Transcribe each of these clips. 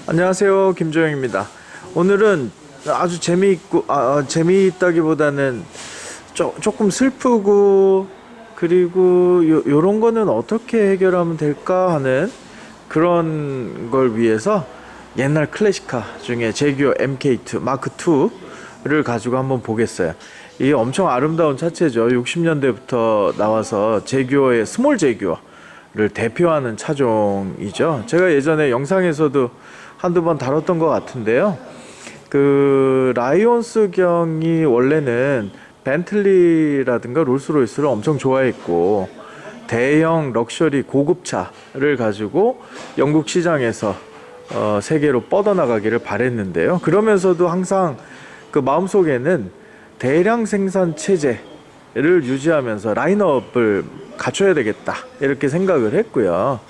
안녕하세요, 김조영입니다. 오늘은 아주 재미있다기보다는 조금 슬프고, 그리고 요런 거는 어떻게 해결하면 될까 하는 그런 걸 위해서 옛날 클래식카 중에 제규어 MK2 마크 2를 가지고 한번 보겠어요. 이게 엄청 아름다운 차체죠. 60년대부터 나와서 제규어의 스몰 제규어를 대표하는 차종이죠. 제가 예전에 영상에서도 한두 번 다뤘던 것 같은데요. 그 라이온스 경이 원래는 벤틀리라든가 롤스로이스를 엄청 좋아했고, 대형 럭셔리 고급차를 가지고 영국 시장에서 세계로 뻗어나가기를 바랬는데요. 그러면서도 항상 그 마음속에는 대량 생산 체제를 유지하면서 라인업을 갖춰야 되겠다, 이렇게 생각을 했고요.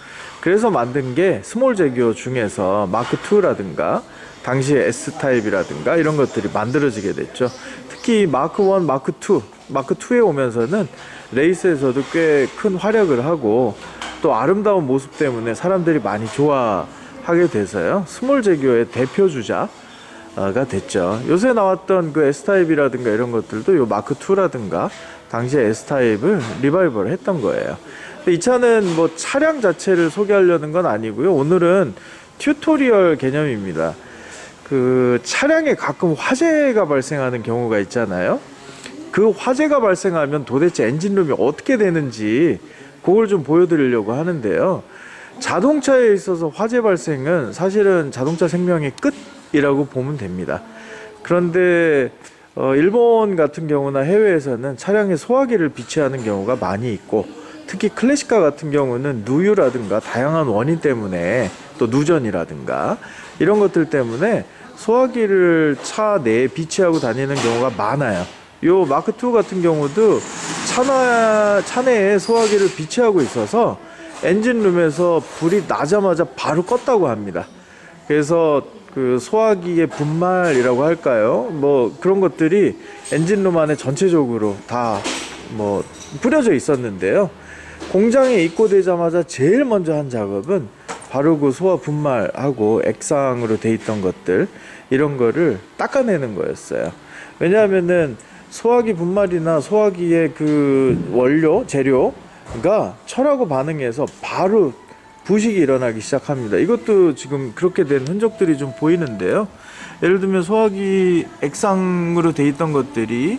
그래서 만든 게 스몰 제규어 중에서 마크 2라든가 당시의 S타입이라든가 이런 것들이 만들어지게 됐죠. 특히 마크 1, 마크 2에 오면서는 레이스에서도 꽤 큰 활약을 하고, 또 아름다운 모습 때문에 사람들이 많이 좋아하게 돼서요, 스몰 제규어의 대표 주자가 됐죠. 요새 나왔던 그 S타입이라든가 이런 것들도 요 마크 2라든가 당시의 S타입을 리바이벌 했던 거예요. 이 차는 뭐 차량 자체를 소개하려는 건 아니고요. 오늘은 튜토리얼 개념입니다. 그 차량에 가끔 화재가 발생하는 경우가 있잖아요. 그 화재가 발생하면 도대체 엔진룸이 어떻게 되는지 그걸 좀 보여드리려고 하는데요. 자동차에 있어서 화재 발생은 사실은 자동차 생명의 끝이라고 보면 됩니다. 그런데 일본 같은 경우나 해외에서는 차량에 소화기를 비치하는 경우가 많이 있고, 특히 클래식카 같은 경우는 누유라든가 다양한 원인 때문에, 또 누전이라든가 이런 것들 때문에 소화기를 차 내에 비치하고 다니는 경우가 많아요. 요 마크 2 같은 경우도 차 내에 소화기를 비치하고 있어서 엔진룸에서 불이 나자마자 바로 껐다고 합니다. 그래서 그 소화기의 분말이라고 할까요? 뭐 그런 것들이 엔진룸 안에 전체적으로 다 뭐 뿌려져 있었는데요. 공장에 입고되자마자 제일 먼저 한 작업은 바로 그 소화 분말하고 액상으로 돼 있던 것들, 이런 거를 닦아내는 거였어요. 왜냐하면은 소화기 분말이나 소화기의 그 원료, 재료가 철하고 반응해서 바로 부식이 일어나기 시작합니다. 이것도 지금 그렇게 된 흔적들이 좀 보이는데요. 예를 들면 소화기 액상으로 돼 있던 것들이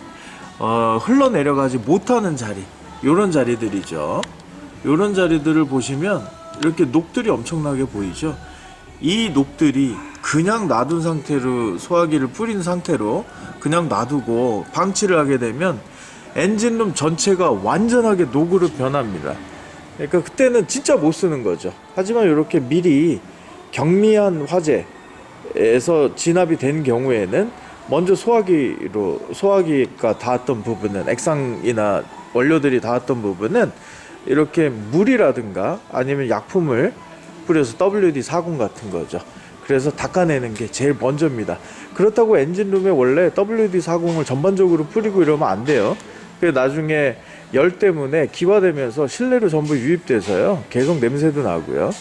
흘러내려가지 못하는 자리, 요런 자리들이죠. 요런 자리들을 보시면 이렇게 녹들이 엄청나게 보이죠. 이 녹들이 그냥 놔둔 상태로, 소화기를 뿌린 상태로 그냥 놔두고 방치를 하게 되면 엔진룸 전체가 완전하게 녹으로 변합니다. 그러니까 그때는 진짜 못 쓰는 거죠. 하지만 이렇게 미리 경미한 화재에서 진압이 된 경우에는 먼저 소화기가 닿았던 부분은, 액상이나 원료들이 닿았던 부분은 이렇게 물이라든가 아니면 약품을 뿌려서 WD-40 같은 거죠. 그래서 닦아내는 게 제일 먼저입니다. 그렇다고 엔진룸에 원래 WD-40을 전반적으로 뿌리고 이러면 안 돼요. 그래서 나중에 열 때문에 기화되면서 실내로 전부 유입돼서요, 계속 냄새도 나고요.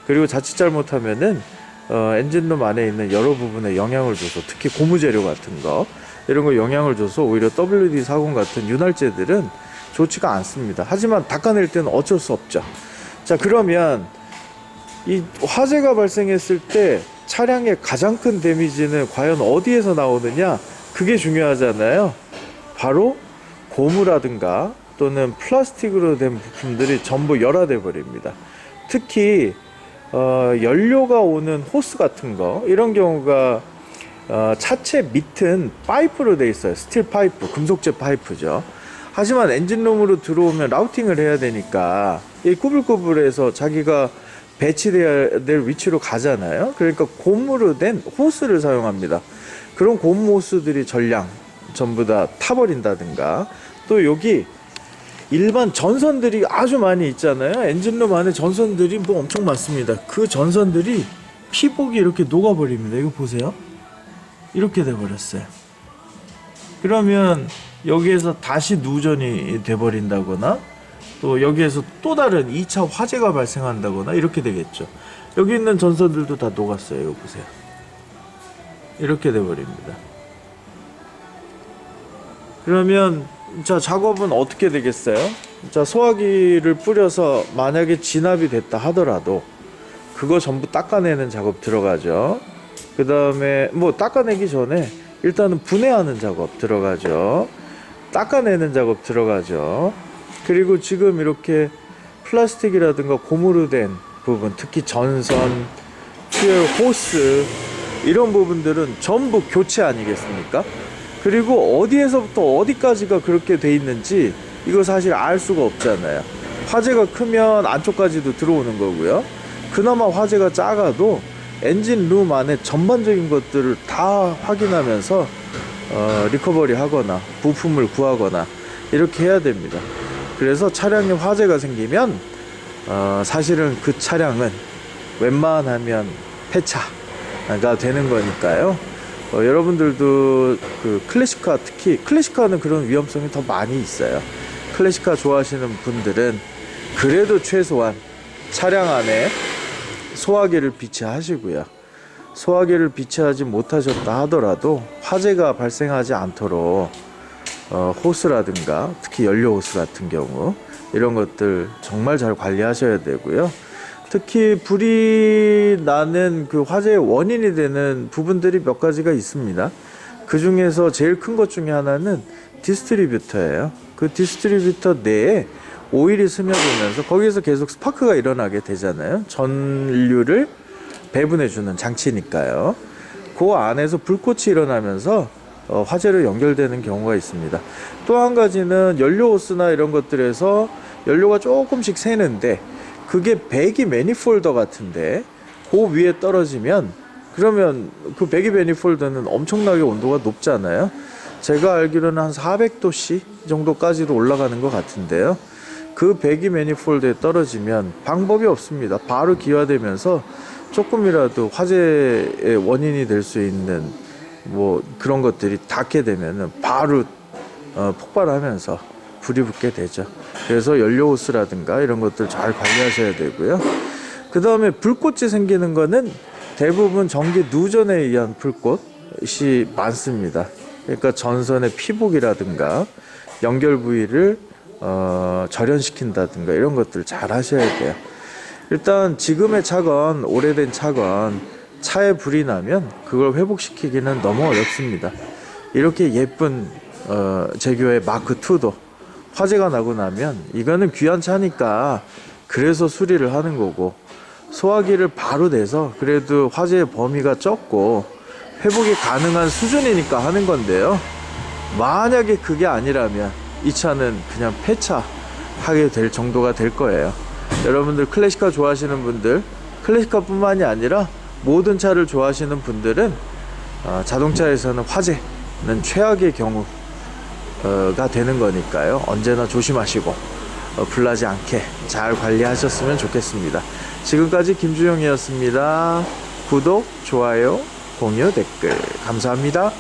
그리고 자칫 잘못하면은 엔진룸 안에 있는 여러 부분에 영향을 줘서, 특히 고무재료 같은 거 이런 거 영향을 줘서 오히려 WD-40 같은 윤활제들은 좋지가 않습니다. 하지만 닦아낼 때는 어쩔 수 없죠. 자, 그러면 이 화재가 발생했을 때 차량의 가장 큰 데미지는 과연 어디에서 나오느냐, 그게 중요하잖아요. 바로 고무라든가 또는 플라스틱으로 된 부품들이 전부 열화돼 버립니다. 특히 연료가 오는 호스 같은 거, 이런 경우가 차체 밑은 파이프로 돼 있어요. 스틸 파이프, 금속재 파이프죠. 하지만 엔진룸으로 들어오면 라우팅을 해야 되니까 이 꾸불꾸불해서 자기가 배치돼야 될 위치로 가잖아요. 그러니까 고무로 된 호스를 사용합니다. 그런 고무 호스들이 전부 다 타버린다든가, 또 여기 일반 전선들이 아주 많이 있잖아요. 엔진룸 안에 전선들이 뭐 엄청 많습니다. 그 전선들이 피복이 이렇게 녹아버립니다. 이거 보세요. 이렇게 돼버렸어요. 그러면 여기에서 다시 누전이 돼버린다거나 또 여기에서 또 다른 2차 화재가 발생한다거나 이렇게 되겠죠. 여기 있는 전선들도 다 녹았어요. 이거 보세요. 이렇게 돼버립니다. 그러면 자, 작업은 어떻게 되겠어요? 자, 소화기를 뿌려서 만약에 진압이 됐다 하더라도 그거 전부 닦아내는 작업 들어가죠. 그 다음에 뭐 닦아내기 전에 일단은 분해하는 작업 들어가죠. 닦아내는 작업 들어가죠. 그리고 지금 이렇게 플라스틱이라든가 고무로 된 부분, 특히 전선, 퓨얼 호스 이런 부분들은 전부 교체 아니겠습니까? 그리고 어디에서부터 어디까지가 그렇게 돼 있는지 이거 사실 알 수가 없잖아요. 화재가 크면 안쪽까지도 들어오는 거고요. 그나마 화재가 작아도 엔진 룸 안에 전반적인 것들을 다 확인하면서 리커버리 하거나 부품을 구하거나 이렇게 해야 됩니다. 그래서 차량에 화재가 생기면 사실은 그 차량은 웬만하면 폐차가 되는 거니까요. 여러분들도 그 클래식카, 특히 클래식카는 그런 위험성이 더 많이 있어요. 클래식카 좋아하시는 분들은 그래도 최소한 차량 안에 소화기를 비치하시고요. 소화기를 비치하지 못하셨다 하더라도 화재가 발생하지 않도록 호스라든가 특히 연료 호스 같은 경우 이런 것들 정말 잘 관리하셔야 되고요. 특히 불이 나는 그 화재의 원인이 되는 부분들이 몇 가지가 있습니다. 그 중에서 제일 큰 것 중에 하나는 디스트리뷰터예요. 그 디스트리뷰터 내에 오일이 스며들면서 거기에서 계속 스파크가 일어나게 되잖아요. 전류를 배분해주는 장치니까요. 그 안에서 불꽃이 일어나면서 화재로 연결되는 경우가 있습니다. 또 한 가지는 연료 호스나 이런 것들에서 연료가 조금씩 새는데 그게 배기 매니폴더 같은데 그 위에 떨어지면 그러면 그 배기 매니폴더는 엄청나게 온도가 높잖아요. 제가 알기로는 한 400도씨 정도까지도 올라가는 것 같은데요. 그 배기 매니폴드에 떨어지면 방법이 없습니다. 바로 기화되면서 조금이라도 화재의 원인이 될 수 있는 뭐 그런 것들이 닿게 되면은 바로 폭발하면서 불이 붙게 되죠. 그래서 연료 호스라든가 이런 것들 잘 관리하셔야 되고요. 그 다음에 불꽃이 생기는 거는 대부분 전기 누전에 의한 불꽃이 많습니다. 그러니까 전선의 피복이라든가 연결 부위를 절연시킨다든가 이런 것들 잘 하셔야 돼요. 일단 지금의 차건, 오래된 차건 차에 불이 나면 그걸 회복시키기는 너무 어렵습니다. 이렇게 예쁜 제규어의 마크2도 화재가 나고 나면 이거는 귀한 차니까 그래서 수리를 하는 거고 소화기를 바로 내서 그래도 화재의 범위가 적고 회복이 가능한 수준이니까 하는 건데요. 만약에 그게 아니라면 이 차는 그냥 폐차하게 될 정도가 될 거예요. 여러분들 클래식카 좋아하시는 분들, 클래식카 뿐만이 아니라 모든 차를 좋아하시는 분들은 자동차에서는 화재는 최악의 경우가 되는 거니까요. 언제나 조심하시고 불나지 않게 잘 관리하셨으면 좋겠습니다. 지금까지 김주영이었습니다. 구독, 좋아요, 공유, 댓글 감사합니다.